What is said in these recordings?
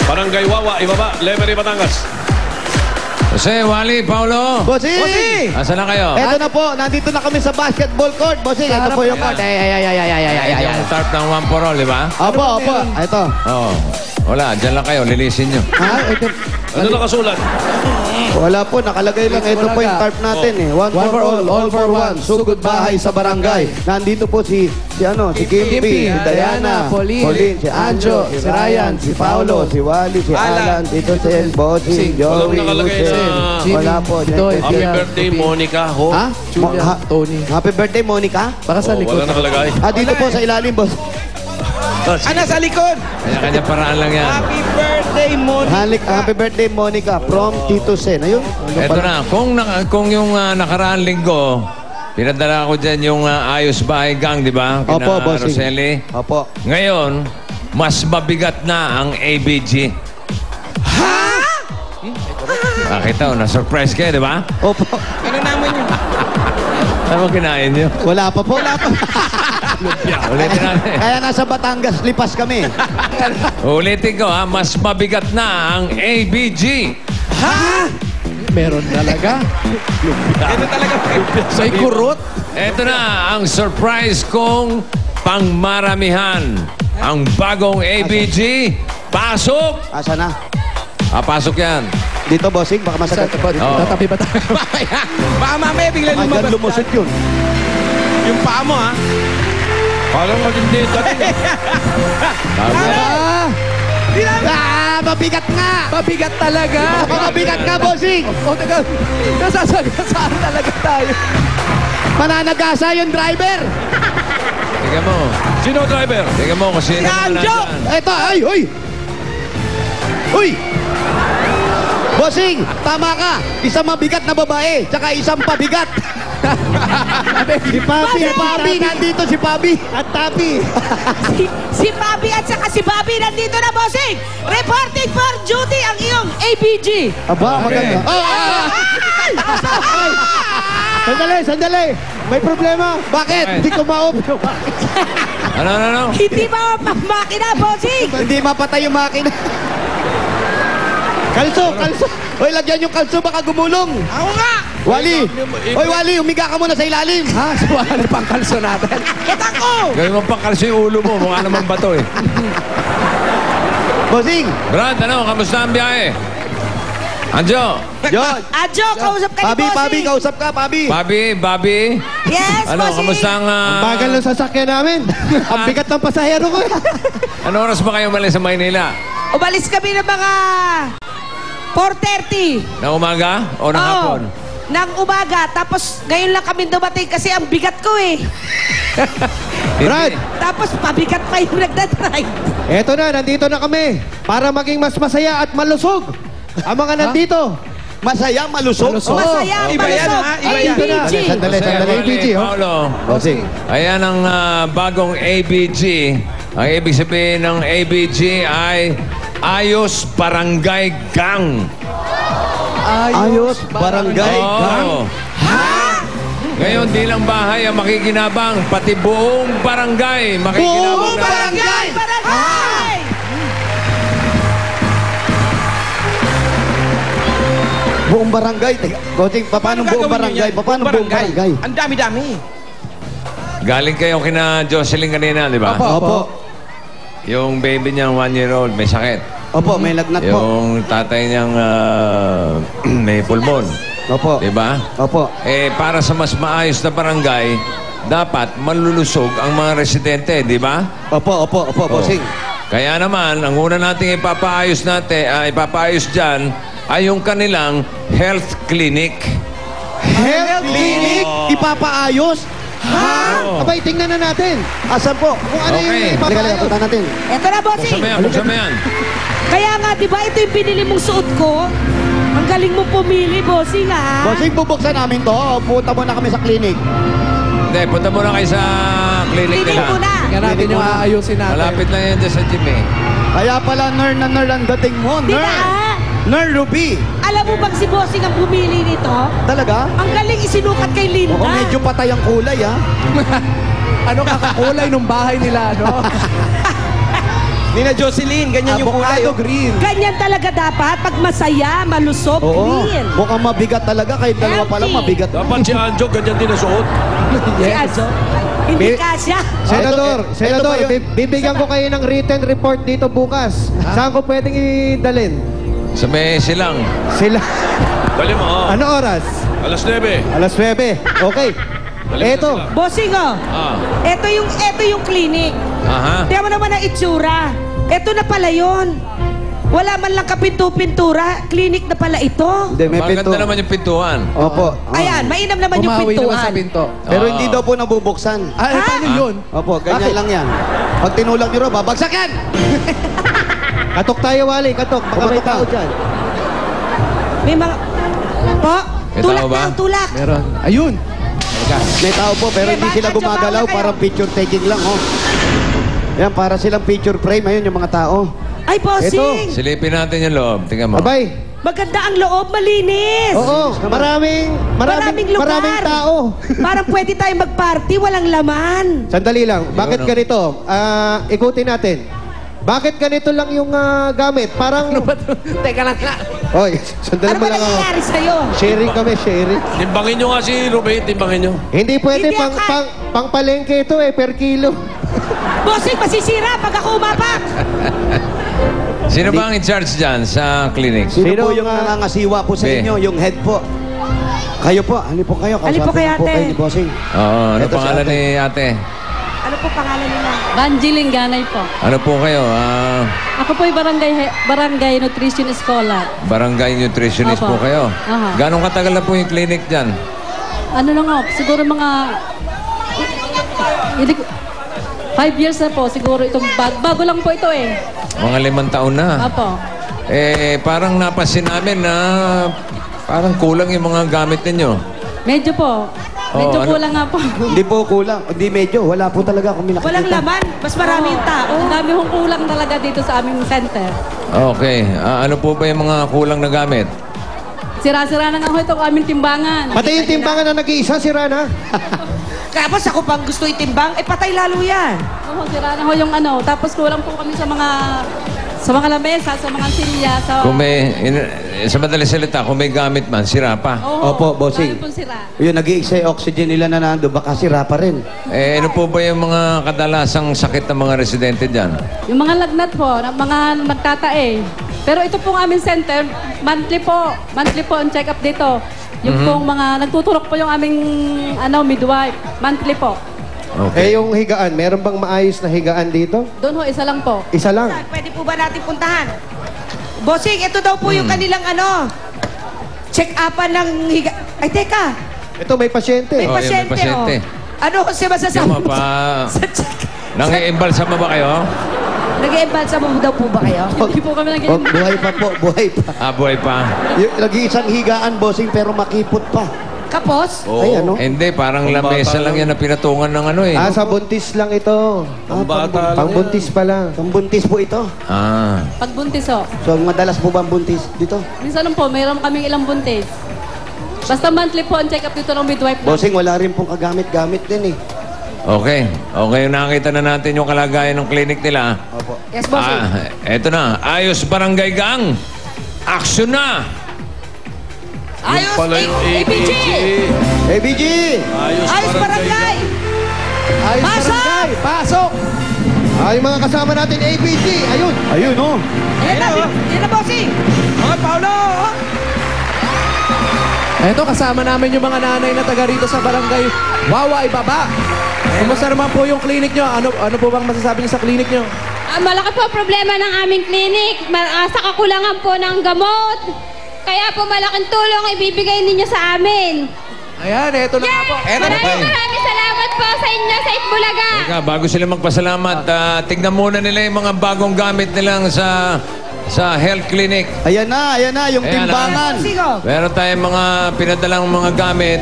Barangay Wawa, ibaba. Lemery, Batangas. Jose, Wally, Paulo. Bossing! Asan na kayo? Eto na po, nandito na kami sa basketball court. Bossing, ito po yung court. Ay, yung start ng one for all, di ba? Opo. Ito. Oo. Wala, dyan lang kayo. Lilisin nyo. Ha? Ito. Ano nakasulat? Wala po, nakalagay lang. Ito po yung tarp natin eh. One for all for one. Sugod bahay sa barangay. Nandito po si Kimpi, si Diana, Pauline, si Anjo, si Ryan, si Paolo, si Wally, si Alan, dito si El Bossing, Joey, Walang nakalagay Jose. na Wala po. Happy birthday, Monica Ho. Ha? Julia, Tony. Happy birthday, Monica. Baka sa likod. Wala nakalagay. Dito po sa ilalim, boss. Sa likod! Kanya-kanya paraan lang yan. Happy birthday, Monica! Happy birthday, Monica, from Tito Sen. Ayun. Eto na, kung yung nakaraang linggo, pinadala ko dyan yung Ayos Bahay Gang, di ba? Kina Opo, bossing. Roseli. Opo. Ngayon, mas mabigat na ang ABG. Ha? Nakita ko, na-surprise kayo, di ba? Opo. Ano naman yun? Ano kinain nyo? Wala pa po. Ulitin natin. Kaya nasa Batangas, lipas kami. Ulitin ko, ha? Mas mabigat na ang ABG. Ha? Meron talaga. Ano talaga? May kurot. Ito na ang surprise kong pangmaramihan. Ang bagong ABG. Pasok! Asa na? Pasok yan. Dito, bossing, baka masagat. Oo. Tatabi ba tayo? Baka mamaya bigla Hanggang lumabas lumusot ka. yun. Yung paa mo, ha? Parang magindi dati. Mabigat nga! Mabigat talaga. Mabigat nga, bossing! O, taga, saan talaga tayo? Mananagasa yung driver! Tingnan mo. Sino driver? Tingnan mo kung sino Si mga Anjo! nandyan. Eto, ay, uy! Uy! Bossing, tama ka. Isang mabigat na babae, tsaka isang pabigat. Si Pabi, nandito si Pabi. At Tapi. Si Bobby at saka si Bobby nandito na, bossing! Reporting for duty ang iyong ABG! Aba, maganda. Sandali. May problema. Bakit? Hindi ko ma-off. Ano? Hindi ba makina, bossing? Hindi mapatay yung makina. Kalso. Hoy, lagyan yung kalso, baka gumulong. Ako nga! Wally! Hoy, Wally, umiga ka muna sa ilalim. Ha? Suwahan na pang kalso natin. Kita ko! Gawin mo pangkalso yung ulo mo. Mukha naman bato eh. Bossing! Brad, kamusta ang biyahe? Anjo! John! Adjo, kausap ka ni bossing! Pabi, kausap ka, Pabi! Bobby? Yes, bossing! Kamusta ang... Bagal ng sasakyan namin. Ang bigat ng pasahero ko. Ano oras ba kayo mali sa Maynila? Umalis kami ng mga 4:30. Na umaga o na hapon? Ng umaga. Tapos ngayon lang kami dumating kasi ang bigat ko eh. Brad! Tapos pabigat pa yung nagdadrive. Eto na, nandito na kami. Para maging mas masaya at malusog. Ang mga nandito. Masaya, malusog? Masaya, Iba yan, malusog. ha? Iba yan. ABG. Sandali, ABG, oh. Paulo. Bossing. Ayan ang bagong ABG. Ang ibig sabihin ng ABG ay Ayos Barangay Gang. Ayos, barangay. Oo. Ngayon, di lang bahay ang makikinabang, pati buong barangay makikinabang. Buong barangay! Barangay! Buong barangay. Teka, Bossing, paano buong barangay? Paano buong barangay? Ang dami-dami. Galing kayo kina Jocelyn kanina, di ba? Opo. Yung baby niyang 1-year-old, may sakit. Opo, may lagnat po. Yung tatay niyang may pulmon. Opo. Di ba? Opo. Para sa mas maayos na barangay, dapat malulusog ang mga residente, di ba? Opo, Bossing. Kaya naman, ang una nating ipapaayos dyan ay yung kanilang health clinic. Health clinic? Ipapaayos? Ha? Abay, tingnan na natin. Asan po? Kung ano Okay. yung ipapaayos. Punta natin. Eto na, bossing. Buksan mo yan. Kaya nga, di ba ito yung binili mong suot ko? Ang galing mo pumili, bossing, ha? Bossing, bubuksan namin to. Punta muna kami sa clinic. Hindi, punta muna kayo sa clinic Pili nila. mo na. Tingnan natin yung aayusin natin. Malapit lang yan dyan sa gym eh. Kaya pala, nerd ang dating mo. Di ba? Nerd! Nerd Ruby! Alam mo bang si bossing ang bumili nito? Talaga? Ang galing isinukat kay Linda. Mukhang medyo patay ang kulay, ha? Ano kakakulay nung bahay nila, no? Nina Jocelyn, ganyan yung kulay. Avocado green. Ganyan talaga dapat. Pag masaya, malusog, Oo. green. Mukhang mabigat talaga. Kayo dalawa pa lang Healthy. mabigat. Dapat si Anjo, ganyan din ang suot. Si Azo. Hindi kasya. Senador, Ito Senador, ba yun? bibigyan ko kayo ng written report dito bukas. Saan ko pwedeng idalin? Sa may silang. Sila. Dali mo, oh. Ano oras? Alas 9. Alas 9. Okay. Dali mo Eto. sila. Bossing, oh. Ah. Ito yung clinic. Aha. Tingnan mo naman ang itsura. Ito na pala yun. Wala man lang kapinto-pintura. Clinic na pala ito. Hindi, may pinto. Maganda naman yung pintuan. Opo. Ayan, mainam naman yung Bumawi naman sa pintuan. pinto. Pero Oo. hindi daw po nabubuksan. Ah, paano yun? Opo, ganyan Bakit? lang yan. Pag tinulak nyo ro, babagsak yan! Katok tayo, Wally. Katok. Baka may Kumatok tao ka. dyan. May mga... Po, May tulak tao ba? lang, tulak. Meron. Ayun. May tao po, pero Sige, hindi sila Anjo, gumagalaw. bawal na kayo. Parang picture taking lang, oh. Yan, para silang picture frame. Ayun, yung mga tao. Ay, bossing. Silipin natin yung loob. Tingnan mo. Abay. Maganda ang loob, malinis. Oo. Maraming lugar. Maraming tao. Parang pwede tayo mag-party, walang laman. Sandali lang. Bakit Yun, ganito? Ikutin natin. Bakit ganito lang yung gamit? Parang... Ano ba ito? Teka lang nga. Oy, sandali Ano ba mo lang ako. nangyayari sa'yo? Sharing kami, sharing. Timbangin nyo nga si Rubén, timbangin nyo. Hindi pwede Hindi pang, ako- pang, pang palengke ito per kilo. Bossing, masisira pag ako umapak. Sino ba ang in-charge dyan sa clinic? Sino, Sino po yung ang, nangangasiwa po sa Be. inyo? Yung head po. Kayo po, ali po kayo. Ali po Kausapin kay niyo po ate. kayo ni Bossing. Oo, ano Ito si pangalan ate. ni ate? Ano po pangalan nila? Banjiling Ganay po. Ano po kayo? Ako po ay barangay nutrition scholar. Barangay nutritionist Opo. po kayo. Aha. Gano'ng katagal na po yung clinic dyan? Ano lang ako, siguro mga 5 years na po siguro itong bago lang po ito eh. Mga 5 taon na. Opo. Parang napansin namin na parang kulang yung mga gamit ninyo. Medyo po. Medyo ano? kulang nga po. Hindi po kulang. Hindi medyo. Wala po talaga kami nakikita. Walang laman, mas marami yung tao. Ang dami hong kulang talaga dito sa aming center. Okay. Ano po ba yung mga kulang na gamit? Sira-sira na nga ho itong aming timbangan. pati yung timbangan na nag-iisa, sira na. Tapos ako pang gusto itimbang, patay lalo yan. Oo, sira na ho yung ano. Tapos kulang po kami sa mga lamesa, sa mga silya, sa... Kung may, sa madaling salita, kung may gamit man, sira pa. Oo, Opo, bossing. dami pong sira. Yun, nag-i-exay oxygen nila na nando. Baka sira pa rin. Ano po ba yung mga kadalasang sakit ng mga residente dyan? Yung mga lagnat po, mga magtatae. Pero ito pong aming center, monthly po ang check-up dito. Yung pong mga, nagtuturok po yung aming midwife, monthly po. Okay. Yung higaan, meron bang maayos na higaan dito? Doon ho, isa lang po. Isa lang. Pwede po ba natin puntahan? Bossing, ito daw po yung kanilang check-upan ng higa... Ay, teka. Ito, may pasyente. May Oh, pasyente, may pasyente. Ano kasi masasabi Yung mo? pa... Sa check... Nang-iimbalsama ba kayo? Nag-i-embalsa mo daw po ba kayo? Hindi po kami nag Oh, buhay pa po. Buhay pa. Buhay pa. Nag-iisang higaan, Bossing, pero makipot pa. Kapos? Ay, ano? Hindi, parang Pang lamesa bata lang yan na pinatungan ng ano eh. Sa buntis lang ito. Pambata lang Pang buntis pa lang. Pambuntis po ito. Pagbuntis ho. So, madalas po ba ang buntis dito? Minsan lang po, mayroon kaming ilang buntis. Basta monthly po ang check-up dito ng midwife. namin. Bossing, wala rin pong kagamit-gamit din eh. Okay. Okay, nakita na natin yung kalagayan ng clinic nila. Opo. Yes, bossing. Eto na. Ayos Barangay Gang. Action na! Ayos, Pala yung ABG! ABG! Ayos barangay! Ayos Pasok! barangay. Pasok! Ay, mga kasama natin, ABG. Ayun. Ayun, oh. Ayan na, yan na, bossing! Okay, Paolo! Eto, kasama namin yung mga nanay na taga rito sa barangay Wawa Ibaba. Kumusta naman po yung clinic nyo? Ano po bang masasabi niyo sa clinic nyo? Malaki po problema ng aming clinic sa kakulangan po ng gamot. Kaya po malaking tulong ibibigay ninyo sa amin. Ayan, eto na nga po. Maraming salamat po sa inyo sa Itbulaga. Teka, bago sila magpasalamat, tignan muna nila yung mga bagong gamit nilang sa health clinic. Ayan na, yung Ayan, timbangan. Bossing, oh. Meron tayong mga pinadalang mga gamit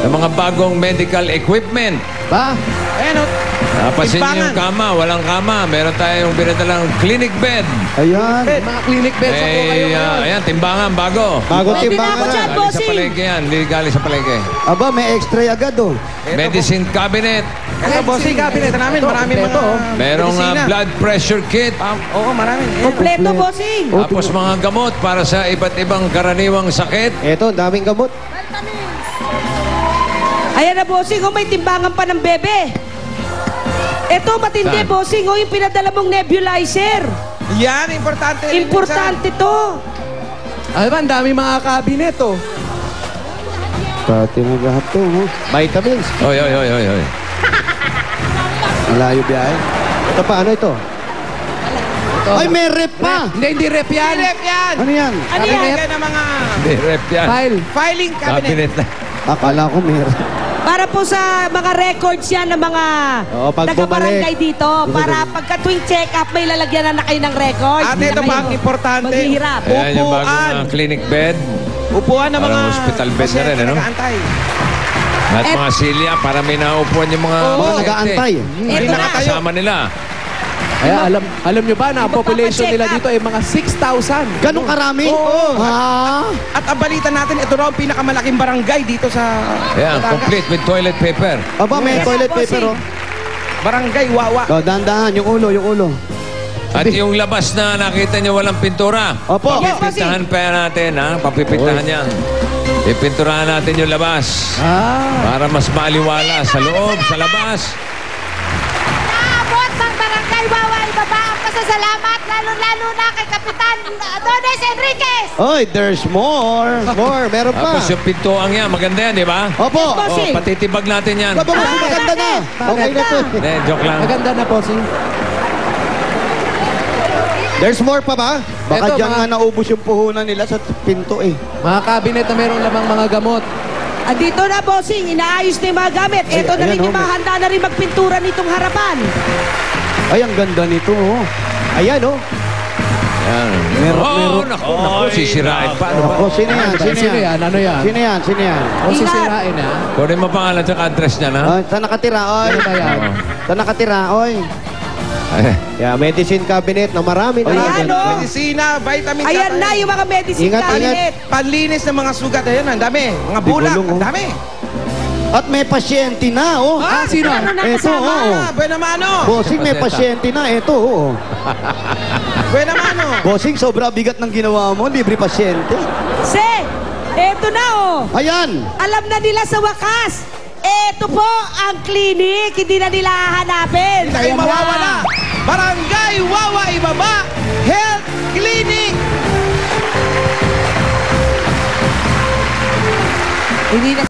ng mga bagong medical equipment. Ba? Ayan, oh. Napansin niyo yung kama, walang kama. Meron tayong pinadalang clinic bed. Ayan. Mga clinic beds ako kayo ngayon. Ayan, timbangan, bago. Bago Pwede na ako timbangan dyan, na. Galing sa bossing. palengke yan, hindi galing sa palengke. Aba, may extra agad oh. Medicine cabinet. Ito, bossing, kabinet namin. Maraming mga Merong medisina. blood pressure kit. Oo, marami. Kompleto, bossing. Tapos mga gamot para sa iba't ibang karaniwang sakit. Eto, daming gamot. Ayan na, bossing. Oh, may timbangan pa ng bebe. Ito, matindi, Saan? bossing. Oh, yung pinadala mong nebulizer. Yan, importante. Importante to. Alam ba, ang dami mga kabinet, oh. Pati na lahat to, oh. Vitamins. Oy, oy, oy, oy, oy. Malayo biyahe. Ito pa, ano ito? Ay, may rep pa! Hindi rep yan. Rep yan. Ano yan? Ano yan? Yan ang mga Hindi, rep yan. File. filing cabinet. Cabinet na. Akala ko may rep. Para po sa mga records yan ng mga Oo, pag taga-barangay dito. Para pagka tuwing check-up, may lalagyan na kayo ng records. At Hindi ito na pa kayo ang importante. maghihirap. Ayan yung bagong Upuan. clinic bed. Upuan ng Parang mga hospital bed na rin, ano? nag-aantay. At mga silya para may naupuan yung mga Mga pasyente. nag-aantay. Hindi Eto na. nakakasama nila. Kaya alam nyo ba na ang Yung population magpapacheck nila up. dito ay mga 6,000. Ganong karami? Oo. Ha? At ang balita natin, ito raw ang pinakamalaking barangay dito sa Ayan, Batangas. complete with toilet paper. Aba, may Yes, toilet bossing. paper, oh. Barangay Wawa. Oh, dahan-dahan, yung ulo, yung ulo. At yung labas na nakita niyo walang pintura. Opo. Yes, Papipintahan pa natin, ha? Papipintahan yan. Ipinturahan natin yung labas. Para mas maaliwala sa loob, sa labas. Naabot ng Barangay Wawa Ibaba ang pasasalamat lalo-lalo na kay Kapitan Adonis Enriquez. Oy, there's more. More, meron pa. Tapos yung pintuang yan, maganda yan, di ba? Opo. Oh, Bossing. patitibag natin yan. Aba, mas maganda na. Okay na to. Hindi, joke lang. Maganda na po, si. There's more pa ba? Baka Eto, dyan mga- nga naubos yung puhunan nila sa pinto eh. Mga kabinet na mayroong lamang mga gamot. Andito na, bossing. Inaayos na yung mga gamit. Ito na ayan, rin yung oh, mga handa na rin magpintura nitong harapan. Ay, ang ganda nito, oh. Ayan, oh. Yan. Meron- Naku, sisirain pa. Ano ba? Ako, sino yan? Sino Sino yan? yan? Ano yan? Sino yan? Sino yan? O sisirain, ha? Kunin mo pangalan at address niya, na? Oh, saan nakatira, oy? Ano ba yan? Saan nakatira, oy? Yeah, medicine cabinet na marami na. Ayan, oh. Medisina, vitamin. Ayan na yung mga medicine Ingat, cabinet. Panlinis ng mga sugat. Ayun, ang dami. Mga bulak, Bigulong, oh. ang dami. At may pasyente na, oh. Ah, sino? Ano na Eto, kasama? oh. Buena mano. Bossing, may pasyente na. Eto, oh. Buena mano. Bossing, sobra bigat ng ginawa mo. Libre pasyente. Eto na, oh. Ayan. Alam na nila sa wakas. Eto po ang clinic. Hindi na nila hahanapin. Hindi na kayo mawawala. Barangay Wawa Ibaba Health Clinic. Hindi na